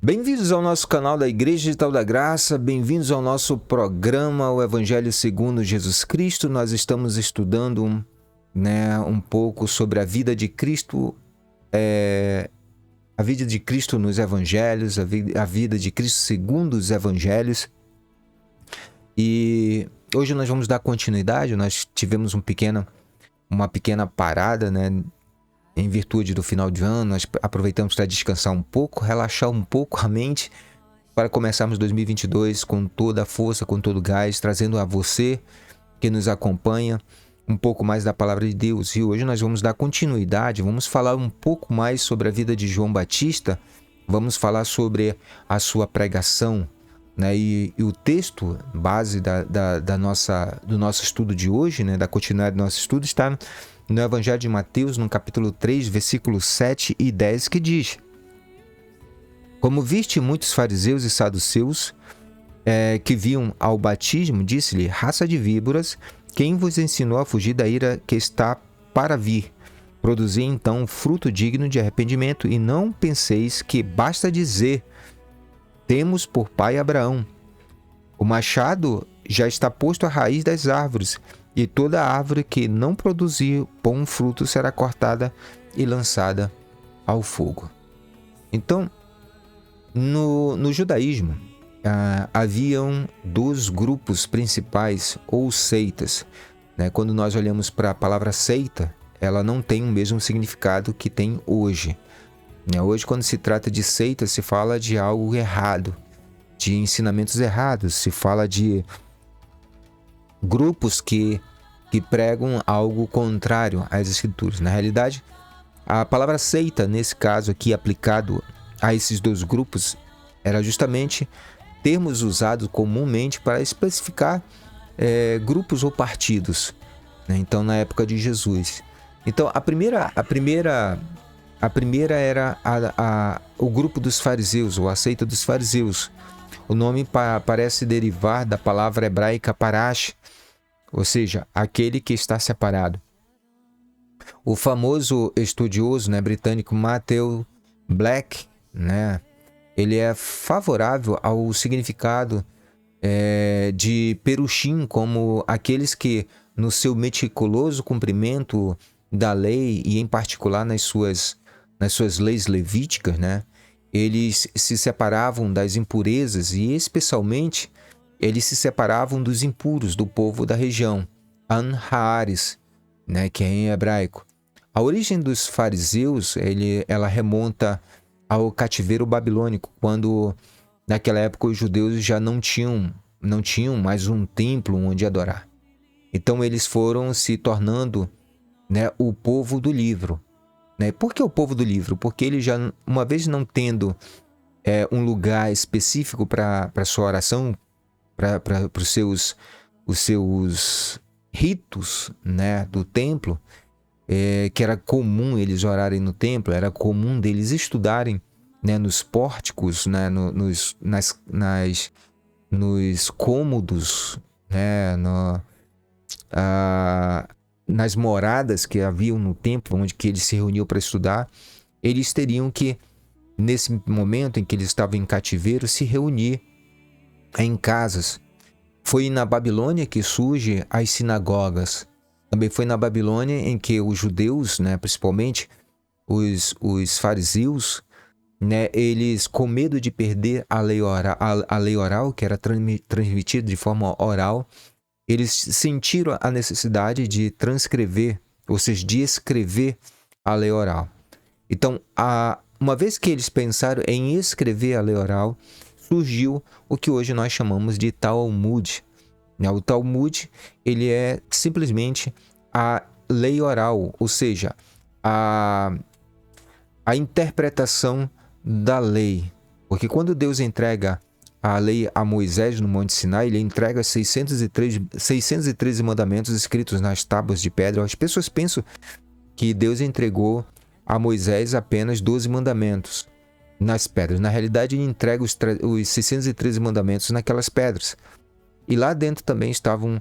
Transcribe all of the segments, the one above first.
Bem-vindos ao nosso canal da Igreja Digital da Graça, bem-vindos ao nosso programa, o Evangelho segundo Jesus Cristo. Nós estamos estudando um pouco sobre a vida de Cristo, a vida de Cristo nos Evangelhos, a vida de Cristo segundo os Evangelhos. E hoje nós vamos dar continuidade. Nós tivemos uma pequena parada, em virtude do final de ano. Nós aproveitamos para descansar um pouco, relaxar um pouco a mente, para começarmos 2022 com toda a força, com todo o gás, trazendo a você que nos acompanha um pouco mais da Palavra de Deus. E hoje nós vamos dar continuidade, vamos falar um pouco mais sobre a vida de João Batista, vamos falar sobre a sua pregação, e o texto base do nosso estudo de hoje, da continuidade do nosso estudo, está no Evangelho de Mateus, no capítulo 3, versículos 7 e 10, que diz: Como viste muitos fariseus e saduceus que viam ao batismo, disse-lhe: Raça de víboras, quem vos ensinou a fugir da ira que está para vir? Produzi então fruto digno de arrependimento, e não penseis que basta dizer: Temos por pai Abraão. O machado já está posto à raiz das árvores, e toda árvore que não produzir bom fruto será cortada e lançada ao fogo. Então, no judaísmo, haviam dois grupos principais, ou seitas. Quando nós olhamos para a palavra seita, ela não tem o mesmo significado que tem hoje. Hoje, quando se trata de seita, se fala de algo errado, de ensinamentos errados, se fala de grupos que pregam algo contrário às Escrituras. Na realidade, a palavra seita, nesse caso aqui aplicado a esses dois grupos, era justamente termos usados comumente para especificar grupos ou partidos. Então, na época de Jesus. Então, a primeira era o grupo dos fariseus, ou a seita dos fariseus. O nome parece derivar da palavra hebraica parash, ou seja, aquele que está separado. O famoso estudioso britânico Matthew Black, ele é favorável ao significado de perushim como aqueles que, no seu meticuloso cumprimento da lei, e em particular nas suas leis levíticas, eles se separavam das impurezas e, especialmente, eles se separavam dos impuros do povo da região, An-Haares, que é em hebraico. A origem dos fariseus, ela remonta ao cativeiro babilônico, quando, naquela época, os judeus já não tinham mais um templo onde adorar. Então, eles foram se tornando o povo do livro. Por que o povo do livro? Porque eles já, uma vez não tendo um lugar específico para a sua oração, para os seus ritos do templo, que era comum eles orarem no templo, era comum deles estudarem nos pórticos, nos cômodos, nas moradas que haviam no templo, onde que eles se reuniam para estudar. Eles teriam que, nesse momento em que eles estavam em cativeiro, se reunir em casas. Foi na Babilônia que surgem as sinagogas. Também foi na Babilônia em que os judeus, principalmente os fariseus, eles, com medo de perder a lei oral, que era transmitida de forma oral, eles sentiram a necessidade de transcrever, ou seja, de escrever a lei oral. Então, uma vez que eles pensaram em escrever a lei oral, surgiu o que hoje nós chamamos de Talmud. O Talmud, ele é simplesmente a lei oral, ou seja, a interpretação da lei. Porque quando Deus entrega a lei a Moisés no Monte Sinai, ele entrega 613 mandamentos escritos nas tábuas de pedra. As pessoas pensam que Deus entregou a Moisés apenas 12 mandamentos nas pedras. Na realidade, ele entrega os 613 mandamentos naquelas pedras. E lá dentro também estavam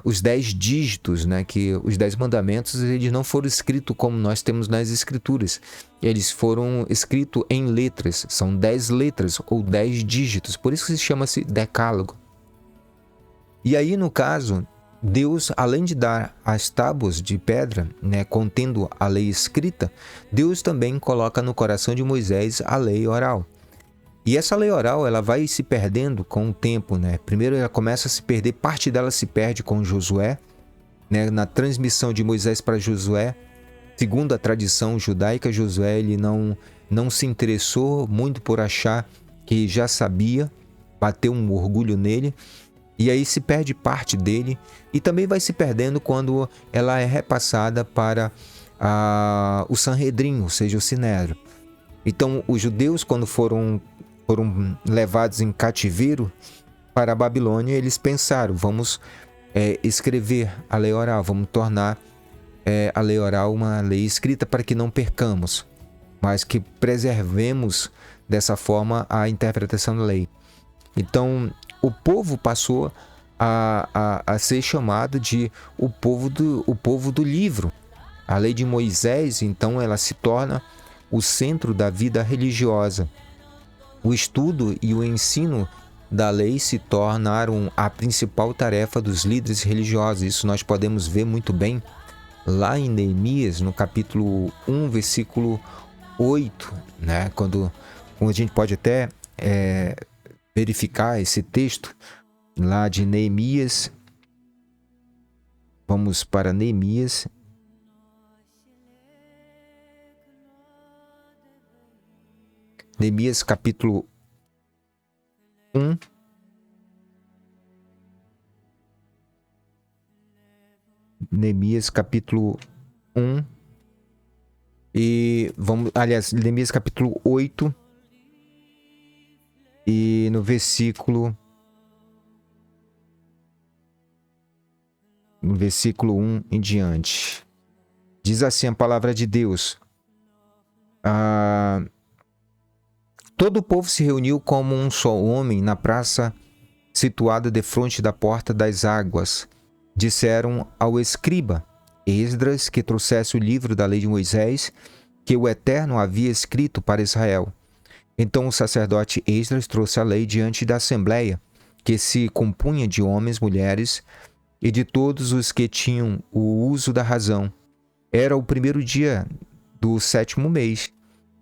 os 10 dígitos, né? Que os 10 mandamentos, eles não foram escritos como nós temos nas escrituras. Eles foram escritos em letras. São 10 letras ou 10 dígitos. Por isso que se chama-se decálogo. E aí, no caso, Deus, além de dar as tábuas de pedra, né, contendo a lei escrita, Deus também coloca no coração de Moisés a lei oral. E essa lei oral, ela vai se perdendo com o tempo, né? Primeiro ela começa a se perder, parte dela se perde com Josué, né? Na transmissão de Moisés para Josué. Segundo a tradição judaica, Josué ele não se interessou muito por achar que já sabia, bateu um orgulho nele, e aí se perde parte dele, e também vai se perdendo quando ela é repassada para o Sanhedrin, ou seja, o Sinédrio. Então, os judeus, quando foram levados em cativeiro para a Babilônia, eles pensaram, vamos escrever a lei oral, vamos tornar a lei oral uma lei escrita para que não percamos, mas que preservemos dessa forma a interpretação da lei. Então, o povo passou a ser chamado de o povo do livro. A lei de Moisés, então, ela se torna o centro da vida religiosa. O estudo e o ensino da lei se tornaram a principal tarefa dos líderes religiosos. Isso nós podemos ver muito bem lá em Neemias, no capítulo 1, versículo 8, né? Quando a gente pode até verificar esse texto lá de Neemias. Vamos para Neemias. Neemias capítulo 1. Neemias capítulo 1. Neemias capítulo 8. E no versículo 1 em diante. Diz assim a palavra de Deus. Todo o povo se reuniu como um só homem na praça situada defronte da porta das águas. Disseram ao escriba Esdras que trouxesse o livro da lei de Moisés, que o Eterno havia escrito para Israel. Então o sacerdote Esdras trouxe a lei diante da assembleia, que se compunha de homens, mulheres e de todos os que tinham o uso da razão. Era o primeiro dia do 7º mês.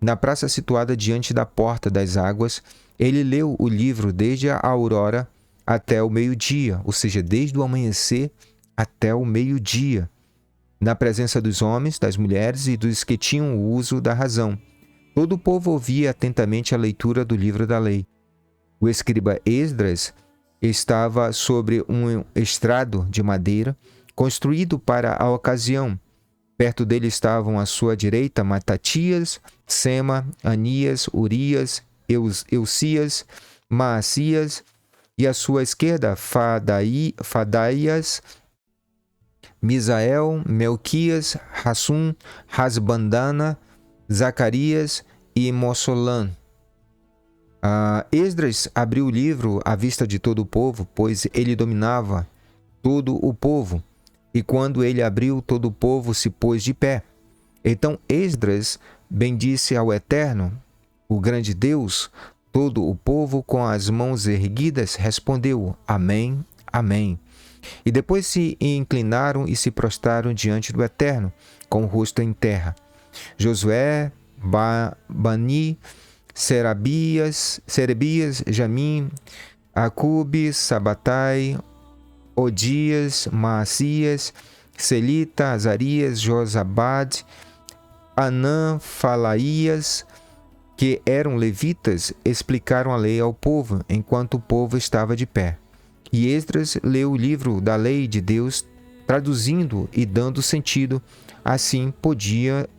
Na praça situada diante da porta das águas, ele leu o livro desde a aurora até o meio-dia, ou seja, desde o amanhecer até o meio-dia, na presença dos homens, das mulheres e dos que tinham o uso da razão. Todo o povo ouvia atentamente a leitura do livro da lei. O escriba Esdras estava sobre um estrado de madeira, construído para a ocasião. Perto dele estavam à sua direita Matatias, Sema, Anias, Urias, Eucias, Maacias, e à sua esquerda Fadaias, Misael, Melquias, Hassum, Hasbandana, Zacarias e Mossolam. Esdras abriu o livro à vista de todo o povo, pois ele dominava todo o povo. E quando ele abriu, todo o povo se pôs de pé. Então Esdras bendisse ao Eterno, o grande Deus. Todo o povo, com as mãos erguidas, respondeu: Amém, Amém. E depois se inclinaram e se prostraram diante do Eterno, com o rosto em terra. Josué, Bani, Serebias, Jamim, Acube, Sabatai, Odias, Maacias, Selita, Azarias, Josabade, Anã, Falaías, que eram levitas, explicaram a lei ao povo, enquanto o povo estava de pé. E Esdras leu o livro da lei de Deus, traduzindo e dando sentido. Assim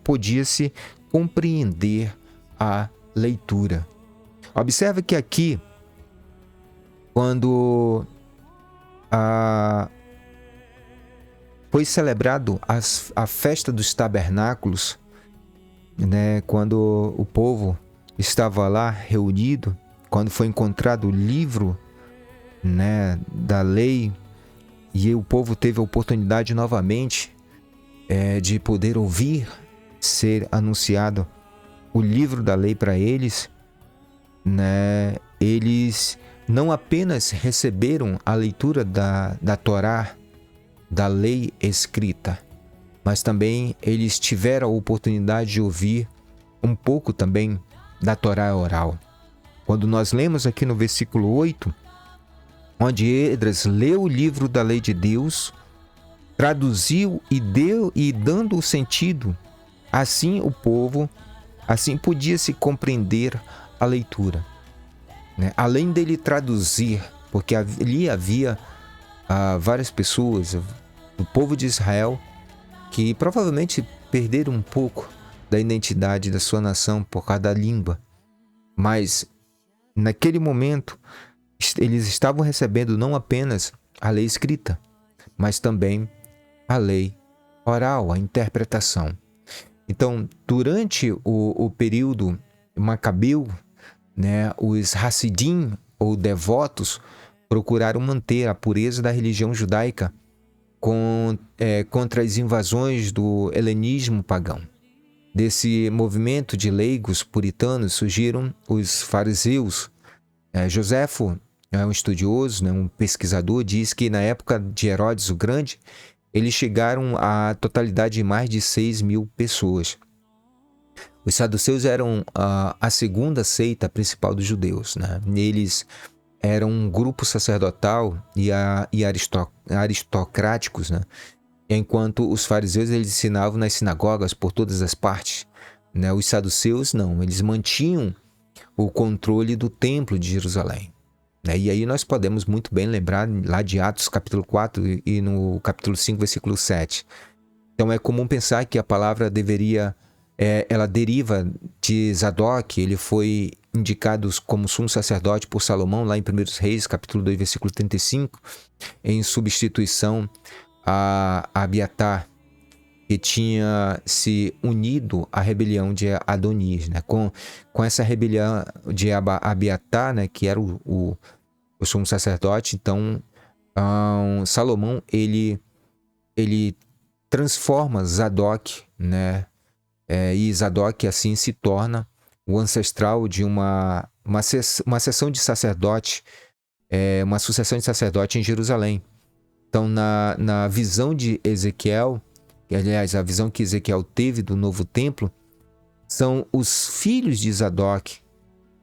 podia-se compreender a leitura. Observe que aqui, quando foi celebrado a festa dos tabernáculos, né, quando o povo estava lá reunido, quando foi encontrado o livro né, da lei, e o povo teve a oportunidade novamente de poder ouvir ser anunciado o livro da lei para eles, né? Eles não apenas receberam a leitura da Torá, da lei escrita, mas também eles tiveram a oportunidade de ouvir um pouco também da Torá oral. Quando nós lemos aqui no versículo 8, onde Esdras leu o livro da lei de Deus, traduziu e dando o sentido, assim o povo, assim podia se compreender a leitura, né? Além dele traduzir, porque ali havia várias pessoas do povo de Israel que provavelmente perderam um pouco da identidade da sua nação por causa da língua, mas naquele momento eles estavam recebendo não apenas a lei escrita, mas também a lei oral, a interpretação. Então, durante o período macabeu, né, os Hassidim, ou devotos, procuraram manter a pureza da religião judaica contra as invasões do helenismo pagão. Desse movimento de leigos puritanos surgiram os fariseus. Joséfo, um estudioso, né, um pesquisador, diz que na época de Herodes o Grande, eles chegaram à totalidade de mais de 6.000 pessoas. Os saduceus eram a segunda seita principal dos judeus, né? Eles eram um grupo sacerdotal e aristocráticos, né? Enquanto os fariseus eles ensinavam nas sinagogas por todas as partes, né? Os saduceus não, eles mantinham o controle do templo de Jerusalém, né? E aí nós podemos muito bem lembrar lá de Atos capítulo 4 e no capítulo 5, versículo 7. Então é comum pensar que a palavra ela deriva de Zadok. Ele foi indicado como sumo sacerdote por Salomão lá em 1 Reis, capítulo 2, versículo 35, em substituição a Abiatar, que tinha se unido à rebelião de Adonias, né? Com essa rebelião de Abiatar, né, que era o sumo sacerdote, então Salomão ele transforma Zadok, né? E Zadok assim se torna o ancestral de uma seção de sacerdote, uma sucessão de sacerdote em Jerusalém. Então, na visão de Ezequiel, aliás, a visão que Ezequiel teve do novo templo, são os filhos de Zadok,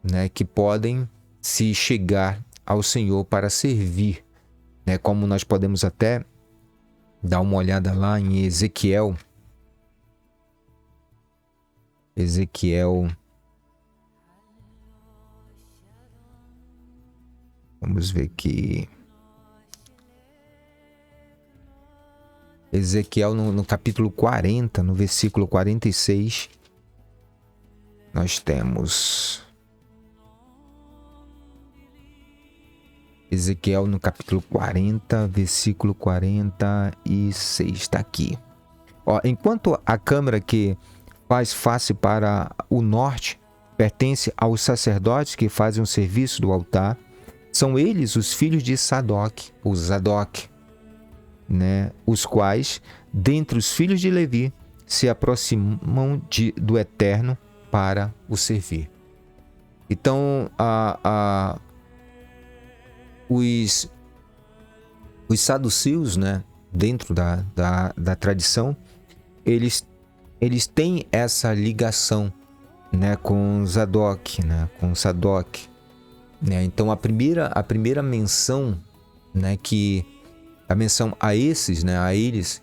né, que podem se chegar ao Senhor para servir, né, como nós podemos até dar uma olhada lá em Ezequiel. Vamos ver aqui. Ezequiel no capítulo 40, no versículo 46, nós temos Ezequiel no capítulo 40, versículo 46, está aqui. Enquanto a câmara que faz face para o norte pertence aos sacerdotes que fazem o serviço do altar, são eles os filhos de Zadok, né, os quais, dentre os filhos de Levi, se aproximam do Eterno para o servir. Então, os saduceus, né, dentro da tradição, eles têm essa ligação, né, com Zadok, né, com Sadoc, né? Então, a primeira menção, né, a menção a esses, né, a eles,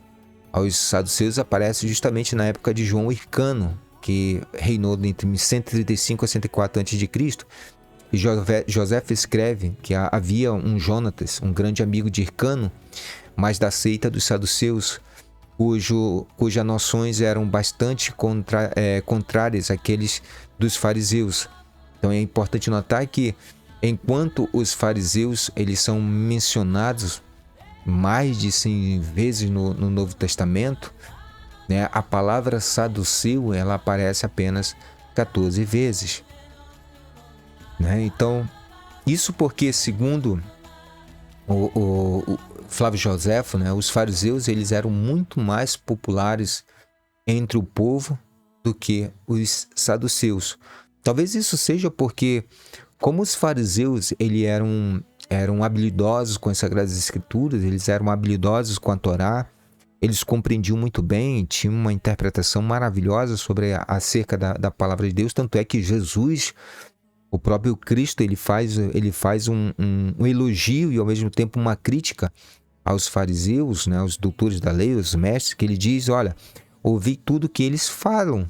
aos saduceus, aparece justamente na época de João Hircano, que reinou entre 135 a 104 a.C. E Joséfo escreve que havia um Jonatas, um grande amigo de Hircano, mas da seita dos saduceus, cujas noções eram bastante contrárias àqueles dos fariseus. Então é importante notar que, enquanto os fariseus eles são mencionados mais de 100 vezes no Novo Testamento, né, a palavra saduceu ela aparece apenas 14 vezes. Né? Então, isso porque, segundo o Flávio Joséfo, né, os fariseus eles eram muito mais populares entre o povo do que os saduceus. Talvez isso seja porque, como os fariseus eles eram habilidosos com as Sagradas Escrituras, eles eram habilidosos com a Torá, eles compreendiam muito bem, tinham uma interpretação maravilhosa acerca da palavra de Deus, tanto é que Jesus, o próprio Cristo, ele faz um elogio e ao mesmo tempo uma crítica aos fariseus, né, aos doutores da lei, os mestres, que ele diz, olha, ouvi tudo que eles falam,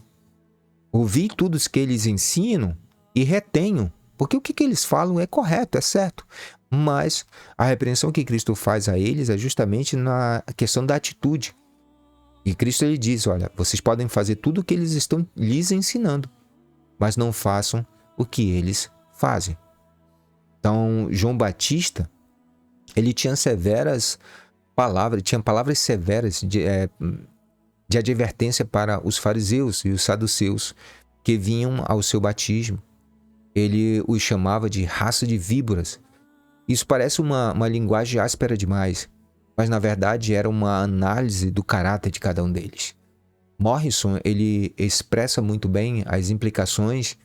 ouvi tudo que eles ensinam e retenho, porque o que eles falam é correto, é certo. Mas a repreensão que Cristo faz a eles é justamente na questão da atitude. E Cristo ele diz, olha, vocês podem fazer tudo o que eles estão lhes ensinando, mas não façam o que eles fazem. Então, João Batista, ele tinha palavras severas de advertência para os fariseus e os saduceus que vinham ao seu batismo. Ele os chamava de raça de víboras. Isso parece uma linguagem áspera demais, mas na verdade era uma análise do caráter de cada um deles. Morrison, ele expressa muito bem as implicações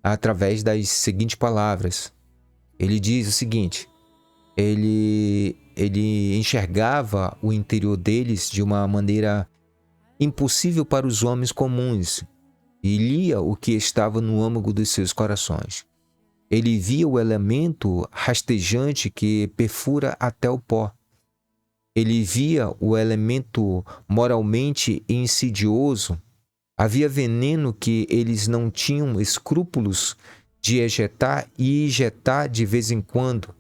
através das seguintes palavras. Ele diz o seguinte, ele enxergava o interior deles de uma maneira impossível para os homens comuns e lia o que estava no âmago dos seus corações. Ele via o elemento rastejante que perfura até o pó. Ele via o elemento moralmente insidioso. Havia veneno que eles não tinham escrúpulos de ejetar e injetar de vez em quando.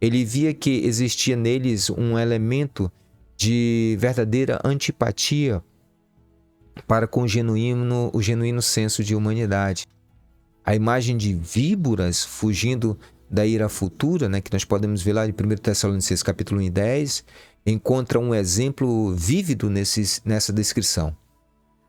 Ele via que existia neles um elemento de verdadeira antipatia para com o genuíno senso de humanidade. A imagem de víboras fugindo da ira futura, né, que nós podemos ver lá em 1 Tessalonicenses capítulo 1 e 10, encontra um exemplo vívido nessa descrição.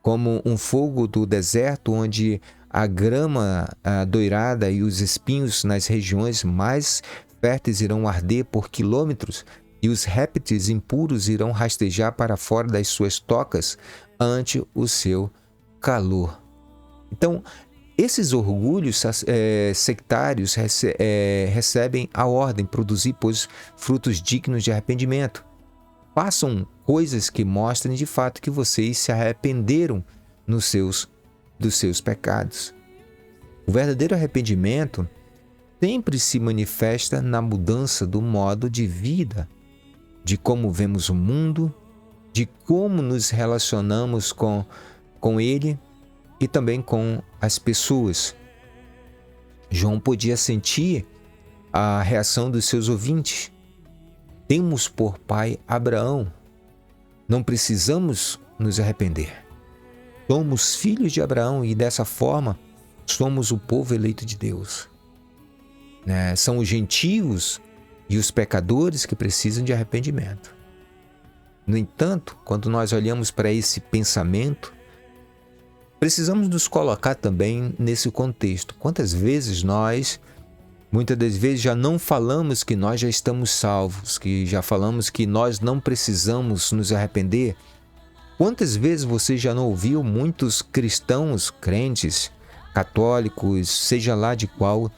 Como um fogo do deserto onde a grama doirada e os espinhos nas regiões mais férteis irão arder por quilômetros e os répteis impuros irão rastejar para fora das suas tocas ante o seu calor. Então, esses orgulhos sectários recebem a ordem de produzir, pois, frutos dignos de arrependimento. Façam coisas que mostrem de fato que vocês se arrependeram dos seus pecados. O verdadeiro arrependimento sempre se manifesta na mudança do modo de vida, de como vemos o mundo, de como nos relacionamos com ele e também com as pessoas. João podia sentir a reação dos seus ouvintes. Temos por pai Abraão. Não precisamos nos arrepender. Somos filhos de Abraão e dessa forma somos o povo eleito de Deus. São os gentios e os pecadores que precisam de arrependimento. No entanto, quando nós olhamos para esse pensamento, precisamos nos colocar também nesse contexto. Quantas vezes muitas das vezes já não falamos que nós já estamos salvos, que já falamos que nós não precisamos nos arrepender? Quantas vezes você já não ouviu muitos cristãos, crentes, católicos, seja lá de qual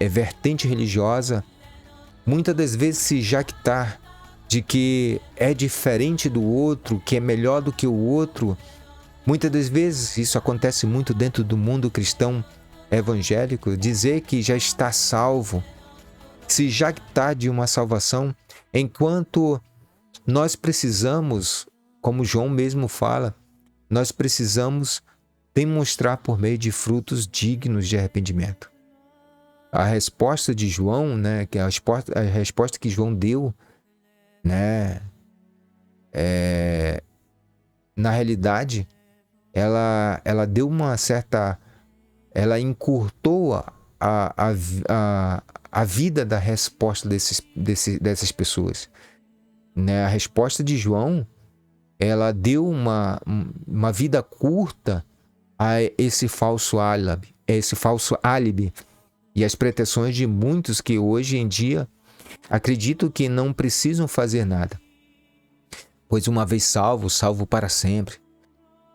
vertente religiosa, muitas das vezes se jactar de que é diferente do outro, que é melhor do que o outro? Muitas das vezes isso acontece muito dentro do mundo cristão evangélico, dizer que já está salvo, se jactar de uma salvação, enquanto nós precisamos, como João mesmo fala, nós precisamos demonstrar por meio de frutos dignos de arrependimento. A resposta de João, que a resposta que João deu, na realidade, ela deu uma certa... Ela encurtou a vida da resposta dessas pessoas. A resposta de João, ela deu uma vida curta a esse falso álibi e as pretensões de muitos que hoje em dia acreditam que não precisam fazer nada, pois uma vez salvo, salvo para sempre.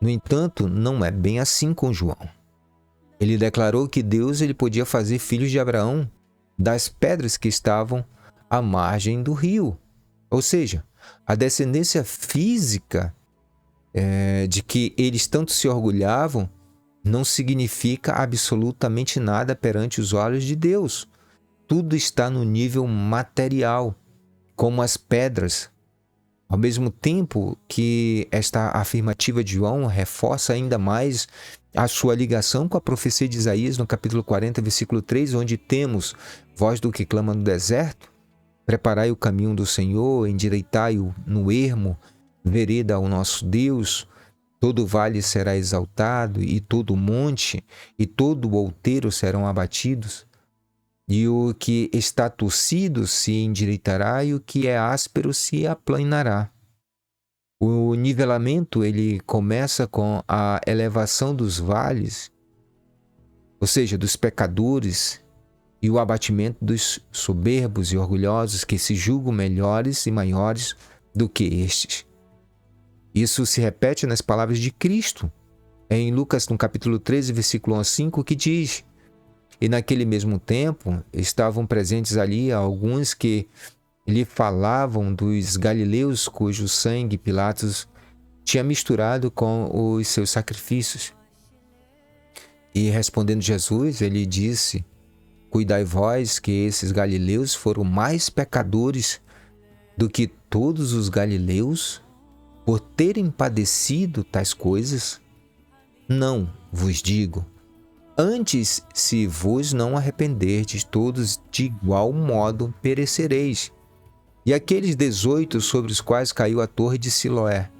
No entanto, não é bem assim com João. Ele declarou que Deus podia fazer filhos de Abraão das pedras que estavam à margem do rio. Ou seja, a descendência física de que eles tanto se orgulhavam não significa absolutamente nada perante os olhos de Deus. Tudo está no nível material, como as pedras. Ao mesmo tempo que esta afirmativa de João reforça ainda mais a sua ligação com a profecia de Isaías no capítulo 40, versículo 3, onde temos: voz do que clama no deserto, preparai o caminho do Senhor, endireitai-o no ermo, vereda ao nosso Deus. Todo vale será exaltado, e todo monte e todo outeiro serão abatidos. E o que está torcido se endireitará, e o que é áspero se aplanará. O nivelamento ele começa com a elevação dos vales, ou seja, dos pecadores, e o abatimento dos soberbos e orgulhosos que se julgam melhores e maiores do que estes. Isso se repete nas palavras de Cristo, em Lucas, no capítulo 13, versículo 1 a 5, que diz: e naquele mesmo tempo estavam presentes ali alguns que lhe falavam dos galileus cujo sangue Pilatos tinha misturado com os seus sacrifícios. E respondendo Jesus, ele disse: cuidai vós que esses galileus foram mais pecadores do que todos os galileus por terem padecido tais coisas? Não vos digo. Antes, se vos não arrependerdes, todos de igual modo perecereis. E aqueles 18 sobre os quais caiu a torre de Siloé,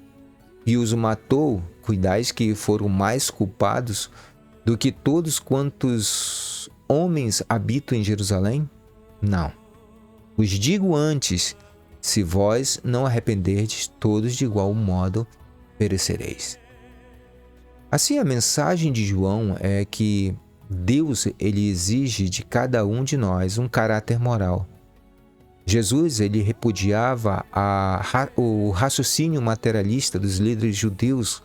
e os matou, cuidais que foram mais culpados do que todos quantos homens habitam em Jerusalém? Não. Vos digo antes, se vós não arrependerdes, todos de igual modo perecereis. Assim, a mensagem de João é que Deus ele exige de cada um de nós um caráter moral. Jesus ele repudiava o raciocínio materialista dos líderes judeus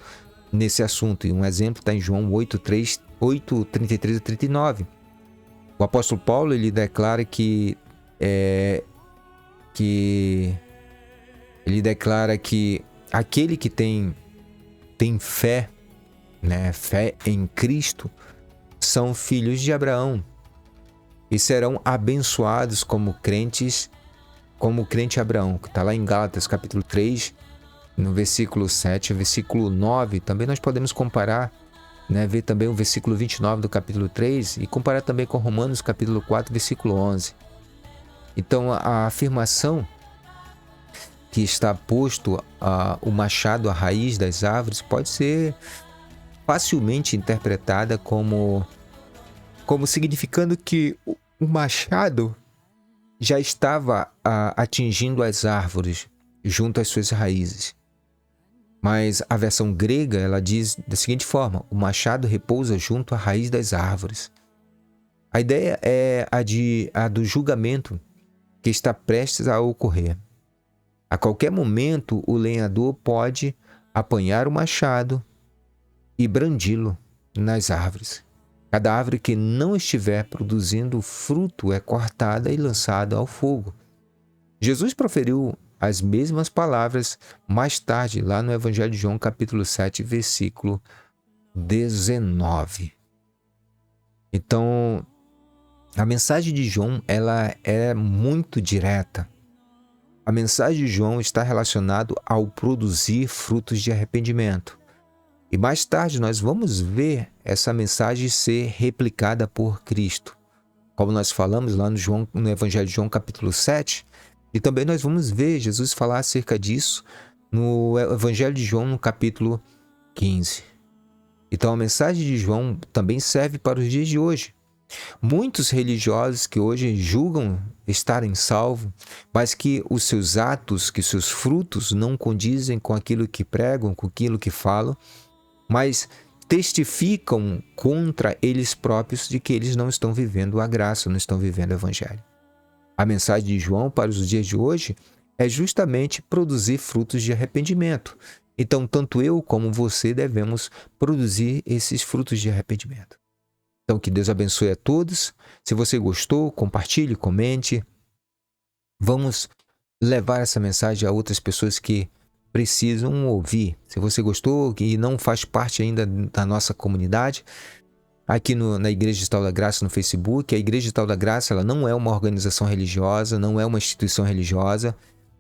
nesse assunto. E um exemplo está em João 8:33 a 39. O apóstolo Paulo ele declara que aquele que tem fé, fé em Cristo, são filhos de Abraão e serão abençoados como crentes, como o crente Abraão, que está lá em Gálatas capítulo 3, no versículo 7, versículo 9. Também nós podemos comparar, ver também o versículo 29 do capítulo 3 e comparar também com Romanos capítulo 4, versículo 11. Então, a afirmação que está posto o machado à raiz das árvores pode ser facilmente interpretada como significando que o machado já estava atingindo as árvores junto às suas raízes. Mas a versão grega ela diz da seguinte forma: o machado repousa junto à raiz das árvores. A ideia é a do julgamento que está prestes a ocorrer. A qualquer momento, o lenhador pode apanhar o machado e brandi-lo nas árvores. Cada árvore que não estiver produzindo fruto é cortada e lançada ao fogo. Jesus proferiu as mesmas palavras mais tarde, lá no Evangelho de João, capítulo 7, versículo 19. Então, a mensagem de João ela é muito direta. A mensagem de João está relacionada ao produzir frutos de arrependimento. E mais tarde nós vamos ver essa mensagem ser replicada por Cristo. Como nós falamos lá no Evangelho de João capítulo 7, e também nós vamos ver Jesus falar acerca disso no Evangelho de João no capítulo 15. Então a mensagem de João também serve para os dias de hoje. Muitos religiosos que hoje julgam estarem salvos, mas que os seus atos, que seus frutos não condizem com aquilo que pregam, com aquilo que falam, mas testificam contra eles próprios de que eles não estão vivendo a graça, não estão vivendo o Evangelho. A mensagem de João para os dias de hoje é justamente produzir frutos de arrependimento. Então, tanto eu como você devemos produzir esses frutos de arrependimento. Então, que Deus abençoe a todos. Se você gostou, compartilhe, comente. Vamos levar essa mensagem a outras pessoas que precisam ouvir. Se você gostou e não faz parte ainda da nossa comunidade, aqui na Igreja Digital da Graça no Facebook, a Igreja Digital da Graça ela não é uma organização religiosa, não é uma instituição religiosa,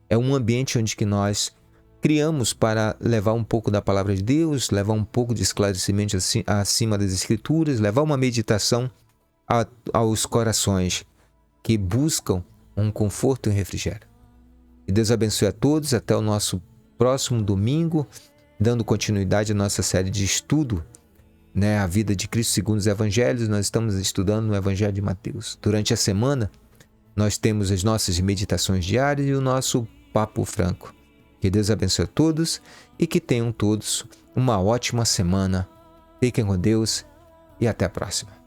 é um ambiente onde que nós criamos para levar um pouco da palavra de Deus, levar um pouco de esclarecimento acima das Escrituras, levar uma meditação aos corações que buscam um conforto e um refrigério. E Deus abençoe a todos. Até o nosso próximo domingo, dando continuidade à nossa série de estudo, a vida de Cristo segundo os Evangelhos. Nós estamos estudando no Evangelho de Mateus. Durante a semana, nós temos as nossas meditações diárias e o nosso Papo Franco. Que Deus abençoe a todos e que tenham todos uma ótima semana. Fiquem com Deus e até a próxima.